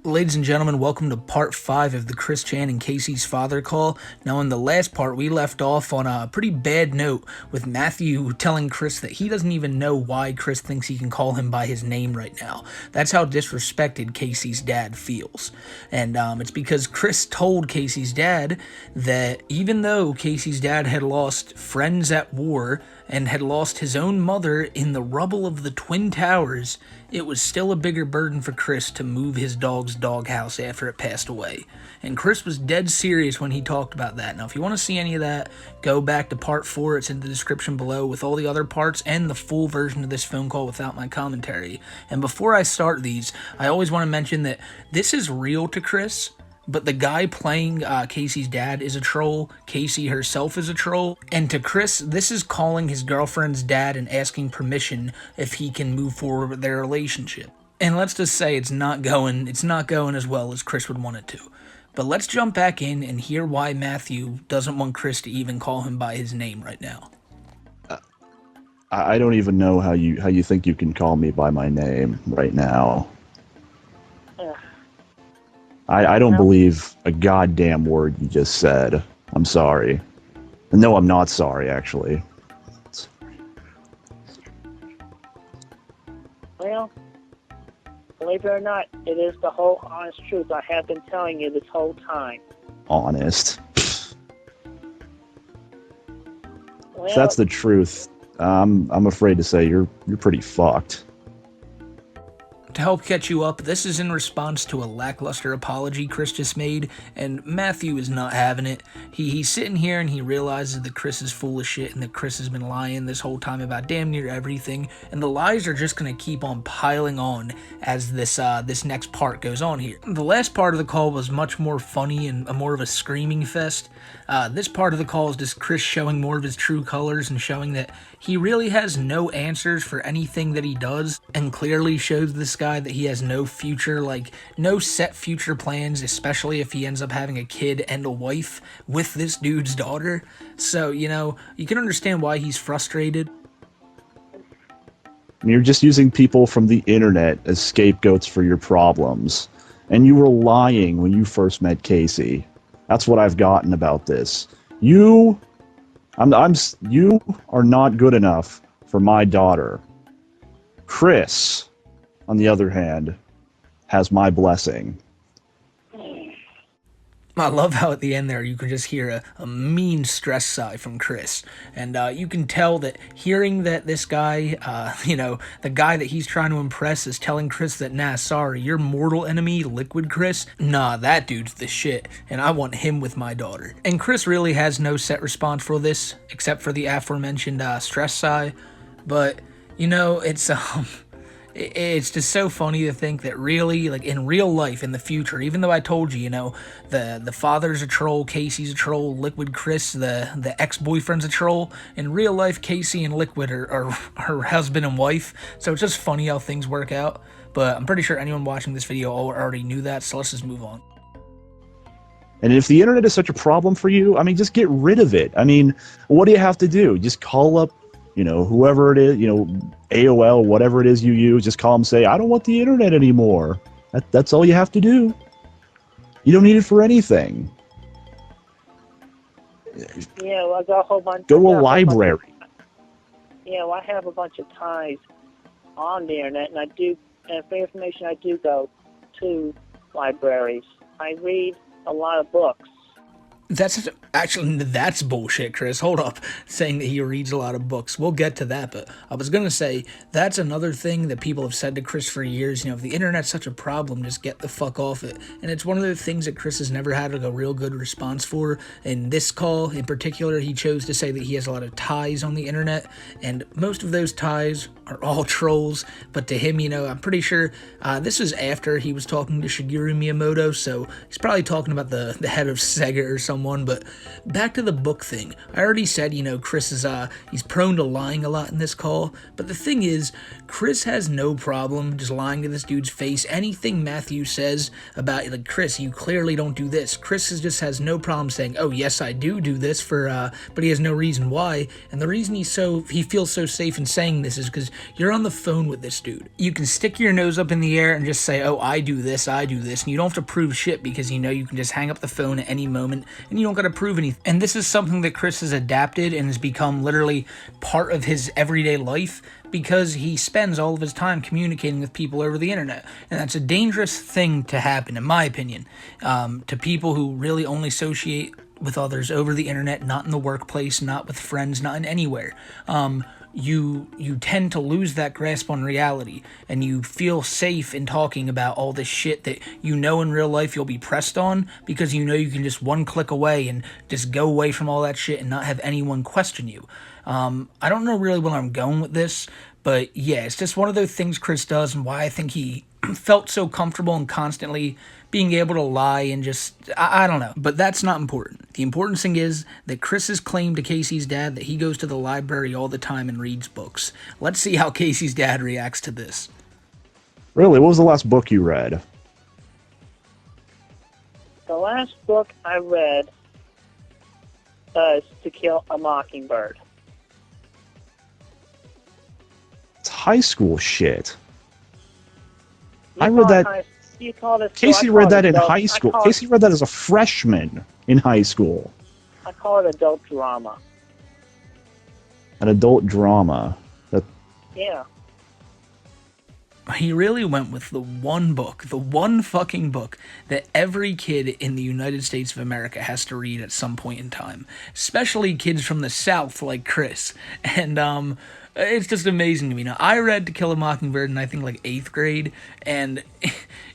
Ladies and gentlemen, welcome to part 5 of the Chris Chan and Kacey's father call. Now in the last part, we left off on a pretty bad note with Matthew telling Chris that he doesn't even know why Chris thinks he can call him by his name right now. That's how disrespected Kacey's dad feels. And it's because Chris told Kacey's dad that even though Kacey's dad had lost friends at war and had lost his own mother in the rubble of the Twin Towers, it was still a bigger burden for Chris to move his dog's doghouse after it passed away. And Chris was dead serious when he talked about that. Now, if you want to see any of that, go back to part 4. It's in the description below with all the other parts and the full version of this phone call without my commentary. And before I start these, I always want to mention that this is real to Chris. But the guy playing Kacey's dad is a troll. Kacey herself is a troll. And to Chris, this is calling his girlfriend's dad and asking permission if he can move forward with their relationship. And let's just say it's not going as well as Chris would want it to. But let's jump back in and hear why Matthew doesn't want Chris to even call him by his name right now. I don't even know how you think you can call me by my name right now. I don't believe a goddamn word you just said. I'm sorry. No, I'm not sorry, actually. Well, believe it or not, it is the whole honest truth. I have been telling you this whole time. Honest. Well, If that's the truth, I'm afraid to say you're pretty fucked. To help catch you up, this is in response to a lackluster apology Chris just made, and Matthew is not having it. He's sitting here and he realizes that Chris is full of shit and that Chris has been lying this whole time about damn near everything, and the lies are just going to keep on piling on as this next part goes on here. The last part of the call was much more funny and more of a screaming fest. This part of the call is just Chris showing more of his true colors and showing that he really has no answers for anything that he does, and clearly shows this guy that he has no future, like no set future plans, especially if he ends up having a kid and a wife with this dude's daughter. So, you know, you can understand why he's frustrated. You're just using people from the internet as scapegoats for your problems. And you were lying when you first met Kacey. That's what I've gotten about this. You are not good enough for my daughter. Chris, on the other hand, has my blessing. I love how at the end there you can just hear a mean stress sigh from Chris. And you can tell that hearing that this guy, the guy that he's trying to impress is telling Chris that, nah, sorry, your mortal enemy, Liquid Chris, nah, that dude's the shit, and I want him with my daughter. And Chris really has no set response for this, except for the aforementioned stress sigh. But, you know, it's just so funny to think that really, like in real life, in the future, even though I told you, you know, the father's a troll, Kacey's a troll, Liquid Chris, the ex-boyfriend's a troll, in real life, Kacey and Liquid are her husband and wife, so it's just funny how things work out. But I'm pretty sure anyone watching this video already knew that, so let's just move on. And if the internet is such a problem for you, I mean, just get rid of it. I mean, what do you have to do? Just call up, you know, whoever it is, you know, AOL, whatever it is you use, just call them, say, I don't want the internet anymore. That's all you have to do. You don't need it for anything. yeah, well, I got a whole bunch. Go to a library. Well, I have a bunch of ties on the internet, and for information, I do go to libraries. I read a lot of books. That's bullshit, Chris. Hold up. Saying that he reads a lot of books. We'll get to that, but I was going to say, that's another thing that people have said to Chris for years. You know, if the internet's such a problem, just get the fuck off it. And it's one of the things that Chris has never had like a real good response for. In this call, in particular, he chose to say that he has a lot of ties on the internet, and most of those ties are all trolls. But to him, you know, I'm pretty sure this was after he was talking to Shigeru Miyamoto, so he's probably talking about the head of Sega or something someone. But back to the book thing. I already said, Chris is he's prone to lying a lot in this call. But the thing is, Chris has no problem just lying to this dude's face. Anything Matthew says about, like, Chris, you clearly don't do this. Chris just has no problem saying, oh, yes, I do this but he has no reason why. And the reason he feels so safe in saying this is because you're on the phone with this dude. You can stick your nose up in the air and just say, oh, I do this, and you don't have to prove shit because you can just hang up the phone at any moment and you don't gotta prove anything. And this is something that Chris has adapted and has become literally part of his everyday life because he spends all of his time communicating with people over the internet. And that's a dangerous thing to happen, in my opinion, to people who really only associate with others over the internet, not in the workplace, not with friends, not in anywhere. You tend to lose that grasp on reality, and you feel safe in talking about all this shit that in real life you'll be pressed on, because you can just one click away and just go away from all that shit and not have anyone question you. I don't know really where I'm going with this, but yeah, it's just one of those things Chris does, and why I think he felt so comfortable and constantly being able to lie and just, I don't know. But that's not important. The important thing is that Chris's claim to Kacey's dad that he goes to the library all the time and reads books. Let's see how Kacey's dad reacts to this. Really? What was the last book you read? The last book I read was To Kill a Mockingbird. It's high school shit. I read that. Kacey read that in high school. Kacey read that as a freshman in high school. I call it adult drama. An adult drama. Yeah. He really went with the one fucking book that every kid in the United States of America has to read at some point in time, especially kids from the South like Chris. And it's just amazing to me. Now, I read To Kill a Mockingbird in, I think, like 8th grade, and,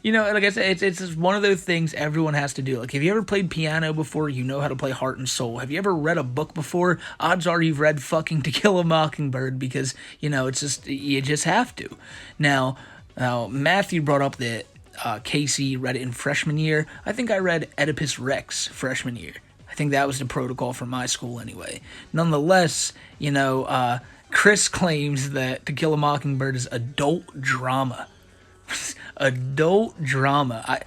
like I said, it's just one of those things everyone has to do. Like, have you ever played piano before? You know how to play Heart and Soul. Have you ever read a book before? Odds are you've read fucking To Kill a Mockingbird, because, it's just, you just have to. Now, Matthew brought up that Kacey read it in freshman year. I think I read Oedipus Rex freshman year. I think that was the protocol for my school anyway. Nonetheless, Chris claims that To Kill a Mockingbird is adult drama. Adult drama.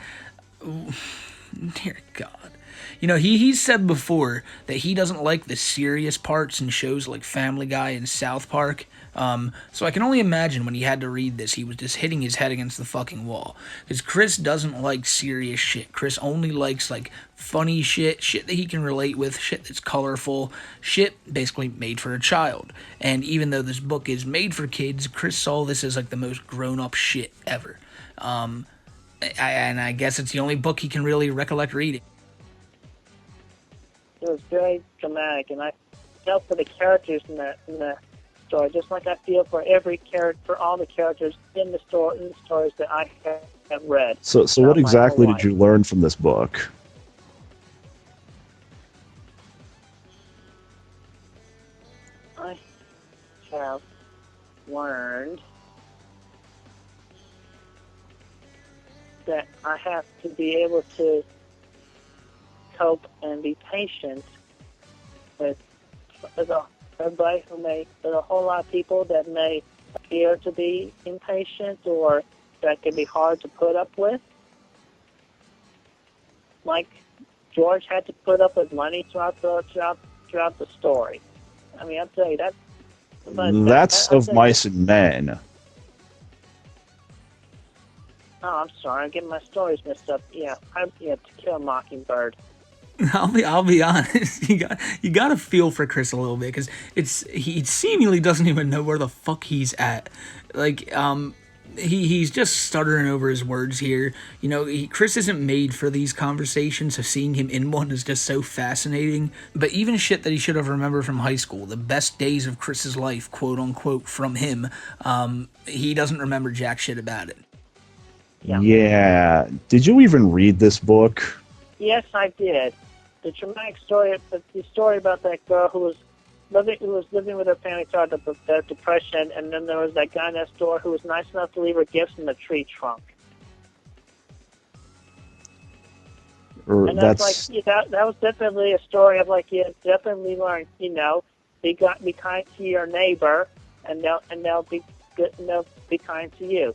Dear God. He's said before that he doesn't like the serious parts in shows like Family Guy and South Park. So I can only imagine when he had to read this, he was just hitting his head against the fucking wall. Because Chris doesn't like serious shit. Chris only likes, like, funny shit that he can relate with, shit that's colorful, shit basically made for a child. And even though this book is made for kids, Chris saw this as, like, the most grown-up shit ever. And I guess it's the only book he can really recollect reading. It was very dramatic, and I felt for the characters in the story, just like I feel for all the characters in the stories that I have read. So what exactly did you learn from this book? I have learned that I have to be able to cope and be patient with everybody there's a whole lot of people that may appear to be impatient or that can be hard to put up with. Like George had to put up with money throughout the story. I mean, I'll tell you that. That's of Mice and Men. Oh, I'm sorry. I'm getting my stories mixed up. Yeah, To Kill a Mockingbird. I'll be honest. You got to feel for Chris a little bit, because he seemingly doesn't even know where the fuck he's at. Like, he's just stuttering over his words here. Chris isn't made for these conversations, so seeing him in one is just so fascinating. But even shit that he should have remembered from high school, the best days of Chris's life, quote unquote, from him, he doesn't remember jack shit about it. Yeah. Did you even read this book? Yes, I did. The dramatic story, the story about that girl who was living with her family throughout the Depression, and then there was that guy next door who was nice enough to leave her gifts in the tree trunk. Or And that's like that was definitely a story of like you definitely learned, be kind to your neighbor, and they'll be good, and they'll be kind to you.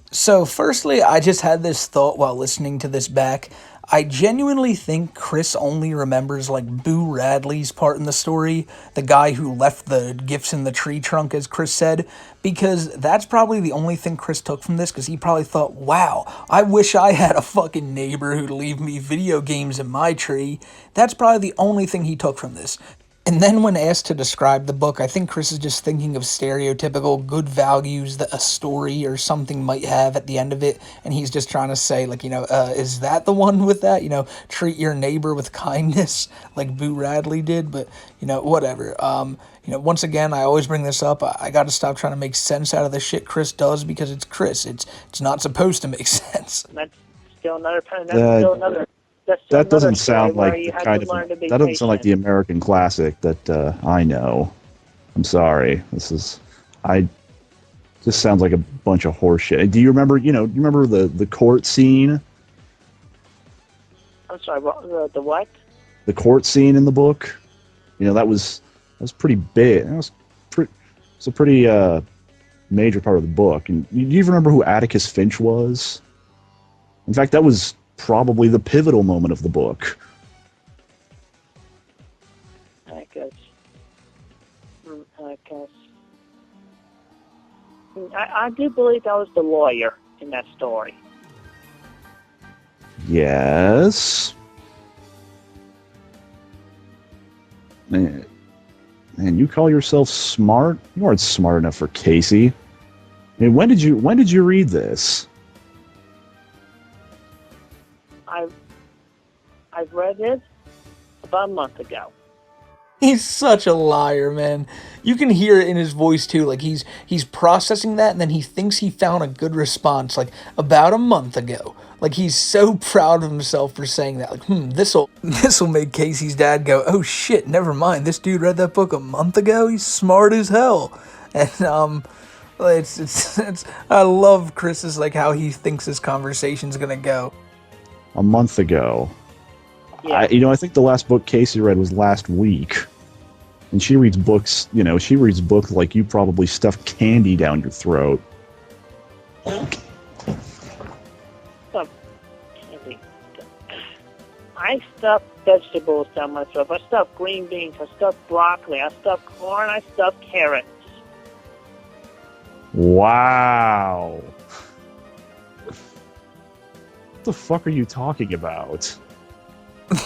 So, firstly, I just had this thought while listening to this back. I genuinely think Chris only remembers like Boo Radley's part in the story, the guy who left the gifts in the tree trunk, as Chris said, because that's probably the only thing Chris took from this, because he probably thought, wow, I wish I had a fucking neighbor who'd leave me video games in my tree. That's probably the only thing he took from this. And then when asked to describe the book, I think Chris is just thinking of stereotypical good values that a story or something might have at the end of it, and he's just trying to say, like, is that the one with that? Treat your neighbor with kindness, like Boo Radley did, but, whatever. Once again, I always bring this up. I got to stop trying to make sense out of the shit Chris does, because it's Chris. It's not supposed to make sense. That's still another. That's still another. That doesn't sound like that doesn't sound like the American classic that I know. I'm sorry. This sounds like a bunch of horseshit. Do you remember? Do you remember the court scene? I'm sorry. The what? The court scene in the book. That was pretty big. It's a pretty major part of the book. And do you even remember who Atticus Finch was? In fact, that was probably the pivotal moment of the book. I guess. I do believe that was the lawyer in that story. Yes. Man, you call yourself smart? You aren't smart enough for Kacey. I mean, when did you read this? I've read it about a month ago. He's such a liar, man. You can hear it in his voice too. Like he's processing that, and then he thinks he found a good response, like about a month ago. Like he's so proud of himself for saying that. Like, this'll make Casey's dad go, oh shit, never mind. This dude read that book a month ago. He's smart as hell. And it's I love Chris's like how he thinks this conversation's gonna go. A month ago. Yeah. I think the last book Kacey read was last week. And she reads books, she reads books like you probably stuffed candy down your throat. Stuff candy. I stuff vegetables down my throat. I stuff green beans. I stuff broccoli. I stuff corn. I stuff carrots. Wow. What the fuck are you talking about?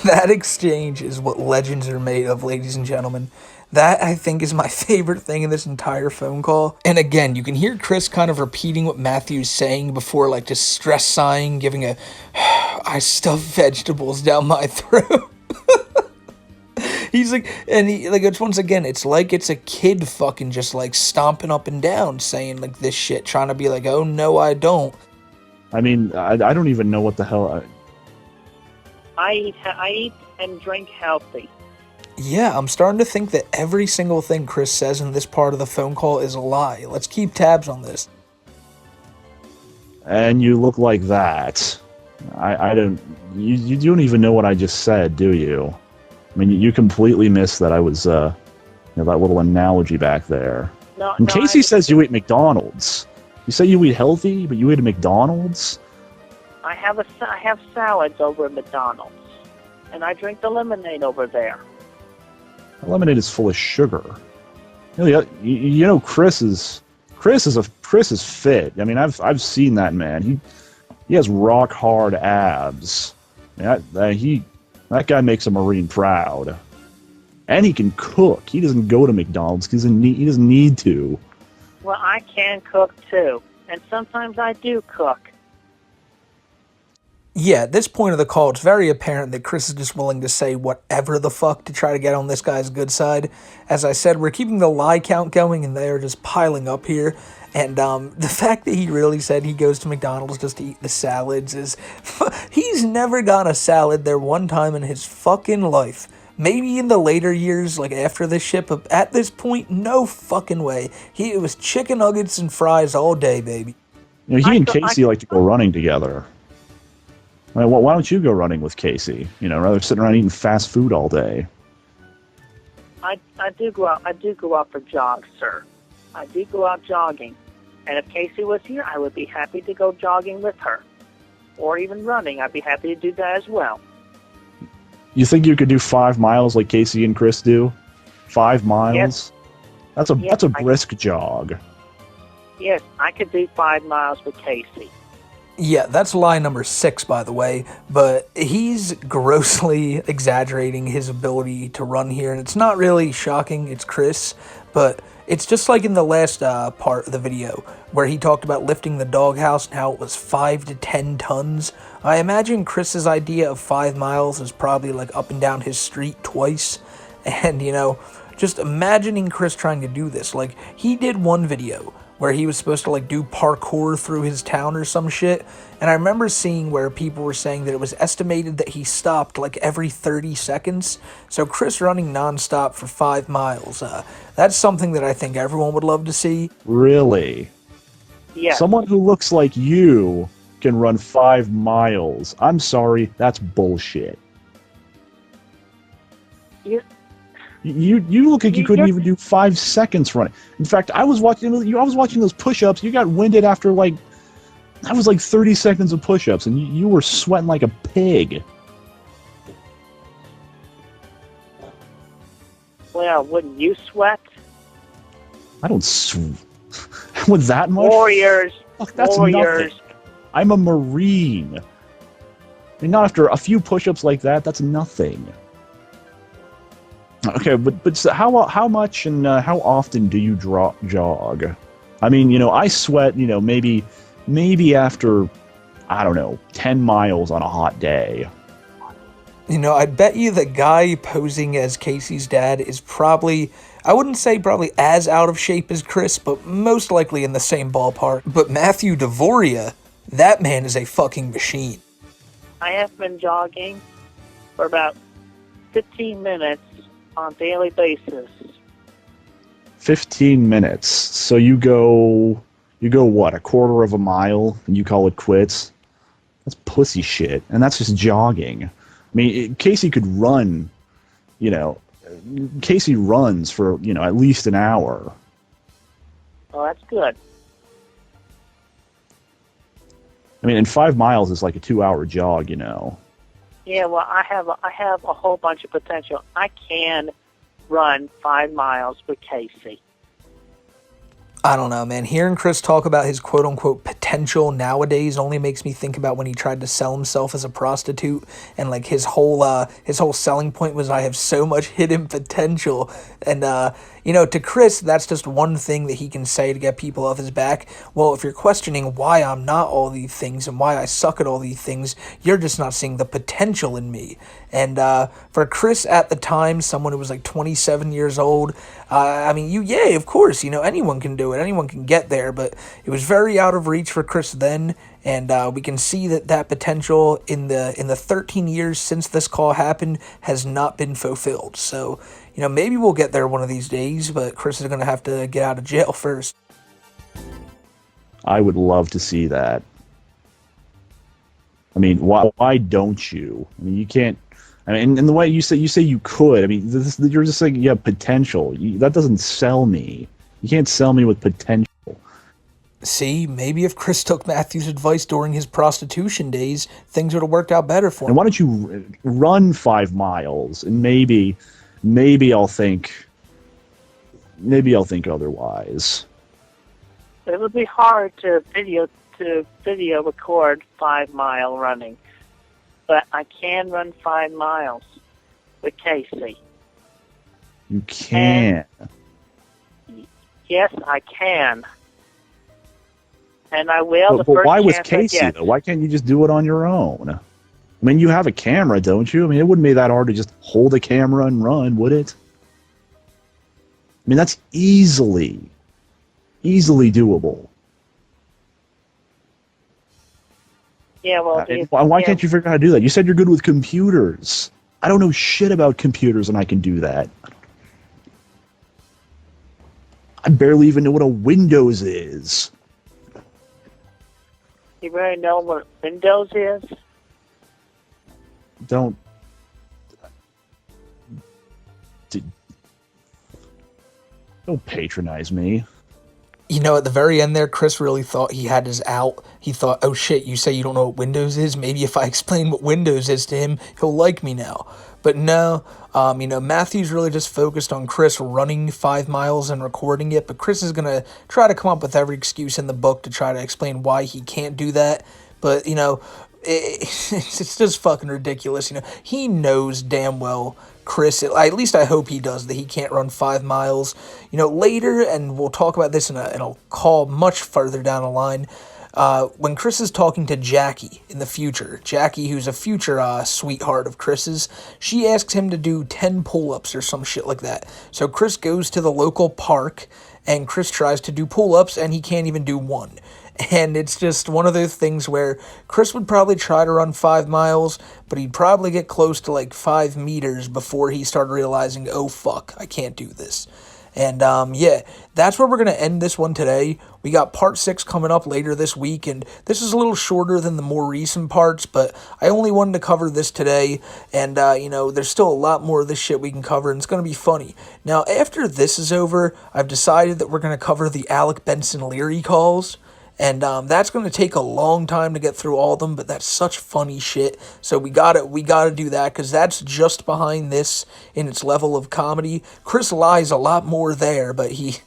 That exchange is what legends are made of, ladies and gentlemen. That, I think, is my favorite thing in this entire phone call. And again, you can hear Chris kind of repeating what Matthew's saying before, like, just stress sighing, giving a, I stuff vegetables down my throat. He's like, and it's once again, it's like it's a kid fucking just, like, stomping up and down, saying, like, this shit, trying to be like, oh, no, I don't. I mean, I don't even know what the hell... I eat and drink healthy. Yeah, I'm starting to think that every single thing Chris says in this part of the phone call is a lie. Let's keep tabs on this. And you look like that. I don't... You don't even know what I just said, do you? I mean, you completely missed that I was, that little analogy back there. No, and Kacey says you eat McDonald's. You say you eat healthy, but you eat a McDonald's? I have salads over at McDonald's, and I drink the lemonade over there. The lemonade is full of sugar. Chris is fit. I mean, I've seen that man. He has rock hard abs. That guy makes a Marine proud. And he can cook. He doesn't go to McDonald's because he doesn't need to. Well, I can cook too, and sometimes I do cook. Yeah, at this point of the call, it's very apparent that Chris is just willing to say whatever the fuck to try to get on this guy's good side. As I said, we're keeping the lie count going, and they're just piling up here. And the fact that he really said he goes to McDonald's just to eat the salads is... He's never got a salad there one time in his fucking life. Maybe in the later years, like after this shit, but at this point, no fucking way. It was chicken nuggets and fries all day, baby. He and Kacey like to go running together. I mean, why don't you go running with Kacey? Rather than sitting around eating fast food all day. I do go out. I do go out for jogs, sir. I do go out jogging. And if Kacey was here, I would be happy to go jogging with her. Or even running. I'd be happy to do that as well. You think you could do 5 miles like Kacey and Chris do? 5 miles? Yes. That's a brisk jog. Yes, I could do 5 miles with Kacey. Yeah, that's lie number 6, by the way, but he's grossly exaggerating his ability to run here, and it's not really shocking, it's Chris, but it's just like in the last part of the video, where he talked about lifting the doghouse and how it was 5 to 10 tons. I imagine Chris's idea of 5 miles is probably like up and down his street twice, and just imagining Chris trying to do this. Like, he did one video where he was supposed to like do parkour through his town or some shit, and I remember seeing where people were saying that it was estimated that he stopped like every 30 seconds. So Chris running nonstop for 5 miles, that's something that I think everyone would love to see. Really? Yes. Someone who looks like you can run 5 miles. I'm sorry, that's bullshit. You look like you couldn't even do 5 seconds running. In fact, I was watching those push-ups. You got winded after that was like 30 seconds of push-ups, and you were sweating like a pig. Well, wouldn't you sweat? I don't sweat. With that much? Warriors. Fuck, that's Warriors. nothing. I'm a Marine. I mean, not after a few push-ups like that. That's nothing. Okay, but so how much and how often do you jog? I mean, I sweat, maybe after, I don't know, 10 miles on a hot day. I bet you the guy posing as Casey's dad is probably, I wouldn't say probably as out of shape as Chris, but most likely in the same ballpark. But Matthew Devoria, that man is a fucking machine. I have been jogging for about 15 minutes on a daily basis. 15 minutes. So you go what, a quarter of a mile, and you call it quits? That's pussy shit, and that's just jogging. I mean, Kacey could run, Kacey runs for, at least an hour. Well, that's good. I mean, and 5 miles is like a 2-hour jog, Yeah, well, I have a whole bunch of potential. I can run 5 miles with Kacey. I don't know, man. Hearing Chris talk about his quote-unquote potential nowadays only makes me think about when he tried to sell himself as a prostitute, and like his whole selling point was, I have so much hidden potential. And to Chris, that's just one thing that he can say to get people off his back. Well, if you're questioning why I'm not all these things and why I suck at all these things, you're just not seeing the potential in me. And for Chris at the time, someone who was like 27 years old, of course, anyone can do it. Anyone can get there, but it was very out of reach for Chris then. And we can see that potential in the 13 years since this call happened has not been fulfilled. So, maybe we'll get there one of these days, but Chris is going to have to get out of jail first. I would love to see that. I mean, why don't you? I mean, you can't. I mean, and the way you say you could. I mean, you're just saying you have potential. That doesn't sell me. You can't sell me with potential. See, maybe if Chris took Matthew's advice during his prostitution days, things would have worked out better for him. And why don't you run 5 miles, and maybe I'll think otherwise. It would be hard to video record 5 mile running, but I can run 5 miles with Kacey. You can. Yes, I can. And I will. But why with Kacey, though? Why can't you just do it on your own? I mean, you have a camera, don't you? I mean, it wouldn't be that hard to just hold a camera and run, would it? I mean, that's easily doable. Yeah, well... Why can't you figure out how to do that? You said you're good with computers. I don't know shit about computers, and I can do that. I barely even know what a Windows is. You really know what Windows is? don't d- don't patronize me. You know, at the very end there, Chris really thought he had his out. He thought, oh shit, you say you don't know what Windows is? Maybe if I explain what Windows is to him, he'll like me now. But no, Matthew's really just focused on Chris running 5 miles and recording it. But Chris is going to try to come up with every excuse in the book to try to explain why he can't do that. But, it's just fucking ridiculous. He knows damn well, Chris, at least I hope he does, that he can't run 5 miles. Later, and we'll talk about this in a call much further down the line, when Chris is talking to Jackie in the future, Jackie, who's a future sweetheart of Chris's, she asks him to do 10 pull-ups or some shit like that. So Chris goes to the local park, and Chris tries to do pull-ups, and he can't even do one. And it's just one of those things where Chris would probably try to run 5 miles, but he'd probably get close to like 5 meters before he started realizing, oh fuck, I can't do this. And that's where we're going to end this one today. We got part 6 coming up later this week, and this is a little shorter than the more recent parts, but I only wanted to cover this today, and there's still a lot more of this shit we can cover, and it's going to be funny. Now, after this is over, I've decided that we're going to cover the Alec Benson Leary calls. And that's going to take a long time to get through all of them, but that's such funny shit. So we gotta do that, because that's just behind this in its level of comedy. Chris lies a lot more there, but this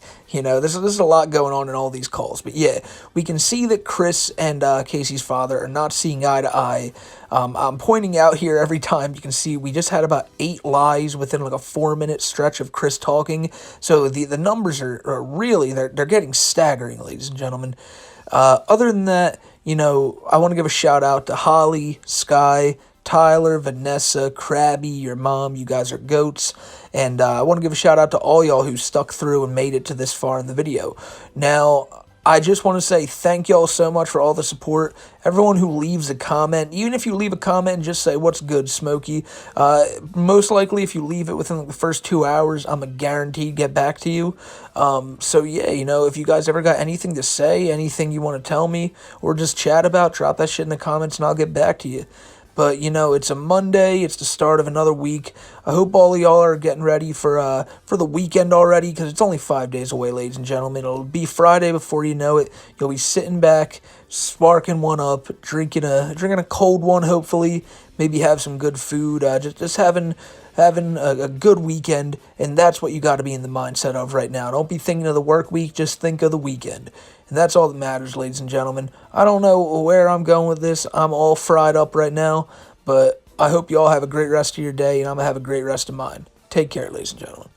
is a lot going on in all these calls. But yeah, we can see that Chris and Kacey's father are not seeing eye to eye. I'm pointing out here every time, you can see we just had about 8 lies within like a 4-minute stretch of Chris talking. So the numbers are really, they're getting staggering, ladies and gentlemen. Other than that, I want to give a shout out to Holly, Sky, Tyler, Vanessa, Krabby, your mom. You guys are goats. And I want to give a shout out to all y'all who stuck through and made it to this far in the video. Now, I just want to say thank y'all so much for all the support. Everyone who leaves a comment, even if you leave a comment and just say, what's good, Smokey? Most likely, if you leave it within the first 2 hours, I'm a guaranteed get back to you. So yeah, if you guys ever got anything to say, anything you want to tell me, or just chat about, drop that shit in the comments and I'll get back to you. But, it's a Monday. It's the start of another week. I hope all of y'all are getting ready for the weekend already, because it's only 5 days away, ladies and gentlemen. It'll be Friday before you know it. You'll be sitting back, sparking one up, drinking a cold one, hopefully. Maybe have some good food. Just having a good weekend, and that's what you got to be in the mindset of right now. Don't be thinking of the work week. Just think of the weekend. And that's all that matters, ladies and gentlemen. I don't know where I'm going with this. I'm all fried up right now. But I hope you all have a great rest of your day, and I'm going to have a great rest of mine. Take care, ladies and gentlemen.